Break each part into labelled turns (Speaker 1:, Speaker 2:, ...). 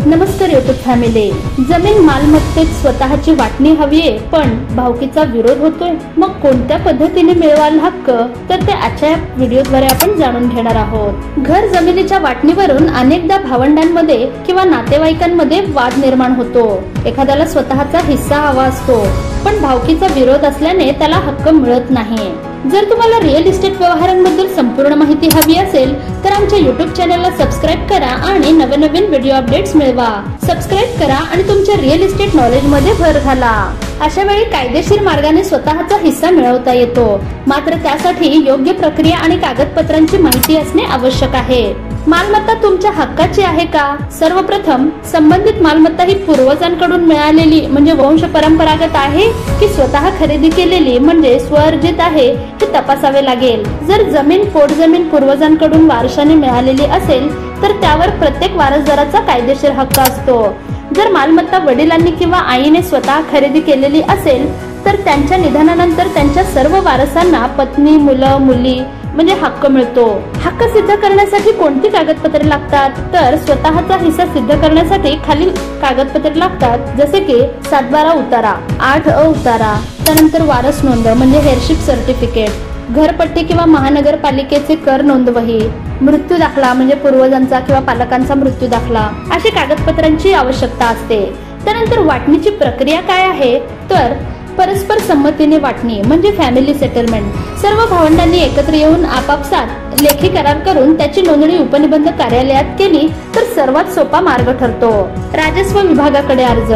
Speaker 1: नमस्कार YouTube family. जमीन मालमत्तेत स्वतःची वाटणी हवी आहे, पण भावकीचा विरोध होतोय। मग कोणत्या पद्धतीने मिळवाल हक्क, तर ते आजच्या व्हिडिओद्वारे आपण जाणून घेणार आहोत। घर जमिनीच्या वाटणीवरून अनेकदा भावंडांमध्ये किंवा नातेवाईकांमध्ये वाद निर्माण होतो। एखाद्याला स्वतःचा हिस्सा हवा असतो, पण भावकीचा विरोध असल्याने त्याला हक्क मिळत नाही। जर तुम्हाला रिअल इस्टेट व्यवहारांबद्दल संपूर्ण माहिती हवी असेल तर आमच्या YouTube चॅनलला सबस्क्राइब करा आणि नवनवीन व्हिडिओ अपडेट्स मिळवा। सबस्क्राइब करा आणि तुमच्या रिअल इस्टेट नॉलेज मध्ये भर घाला। अशा वेळी कायदेशीर मार्गाने स्वतःचा हिस्सा मिळवता येतो, मात्र त्यासाठी योग्य प्रक्रिया आणि कागदपत्रांची माहिती असणे आवश्यक आहे। मालमत्ता तुमच्या हक्काची आहे का? सर्वप्रथम संबंधित मालमत्ता ही पूर्वजांकडून मिळालेली म्हणजे वंश परंपरागत आहे की स्वतः खरेदी केलेली म्हणजे स्वअर्जित आहे हे तपासावे लागेल। जर जमीन पोटजमीन पूर्वजांकडून वारशाने मिळालेली असेल तर त्यावर प्रत्येक वारसदाराचा कायदेशीर हक्क असतो। जर मालमत्ता वडिलांनी किंवा आईने स्वतः खरेदी केलेली असेल तर त्यांच्या निधनानंतर त्यांच्या सर्व वारसांना पत्नी, मुलं, मुली म्हणजे हक्क मिळतो। हक्क सिद्ध करण्यासाठी कोणती कागदपत्रे लागतात? तर स्वतःचा हिस्सा सिद्ध करण्यासाठी खालील कागदपत्रे लागतात, जसे की 7/12 उतारा, 8 उतारा, त्यानंतर वारस नोंद म्हणजे हेअरशिप सर्टिफिकेट, घरपट्टी किंवा महानगरपालिकेचे कर नोंदवही, मृत्यू दाखला म्हणजे पूर्वजांचा किंवा पालकांचा मृत्यू दाखला, अशी कागदपत्रांची आवश्यकता असते। त्यानंतर वाटणीची प्रक्रिया काय आहे? तर परस्पर संमतीने वाटणी म्हणजे फॅमिली सेटलमेंट। सर्व भावंडांनी एकत्र येऊन आपापसात लेखी करार करून त्याची नोंदणी उपनिबंध कार्यालयात केली तर सर्वात सोपा मार्ग ठरतो। राजस्व विभागाकडे अर्ज।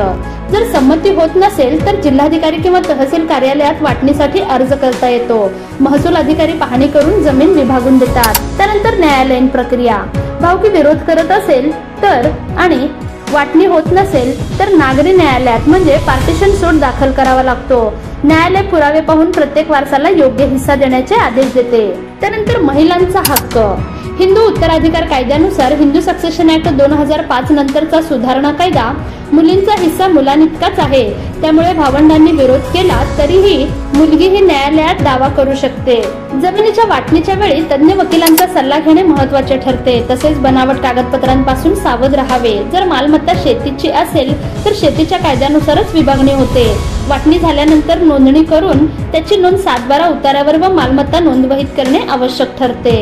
Speaker 1: जर संमती होत नसेल तर जिल्हाधिकारी किंवा तहसील कार्यालयात वाटणीसाठी अर्ज करता येतो। महसूल अधिकारी पाहणी करून जमीन विभागून देतात। त्यानंतर न्यायालयीन प्रक्रिया। भावकी विरोध करत असेल तर आणि वाटणी होत नसेल तर नागरी न्यायालयात म्हणजे पार्टिशन सूट दाखल करावा लागतो। न्यायालय पुरावे पाहून प्रत्येक वारसाला योग्य हिस्सा देण्याचे आदेश देते। त्यानंतर महिलांचा हक्क। हिंदू उत्तराधिकार कायद्यानुसार हिंदू सक्सेशन ऍक्ट 2005 नंतरचा सुधारणा कायदा मुलींचा हिस्सा मुलांइतकाच आहे। त्यामुळे भावंडांनी विरोध केला तरीही मुलगी ही न्यायालयात दावा करू शकते। जमिनीच्या वाटणीच्या वेळी तज्ञ वकिलांचा सल्ला घेणे महत्त्वाचे ठरते। तसेच बनावट कागदपत्रांपासून सावध राहावे। जर मालमत्ता शेतीची असेल तर शेतीच्या कायद्यानुसारच विभागणी होते। वाटणी झाल्यानंतर नोंदणी करून त्याची नोंद 7/12 उतार्यावर व मालमत्ता नोंदवहीत करणे आवश्यक ठरते।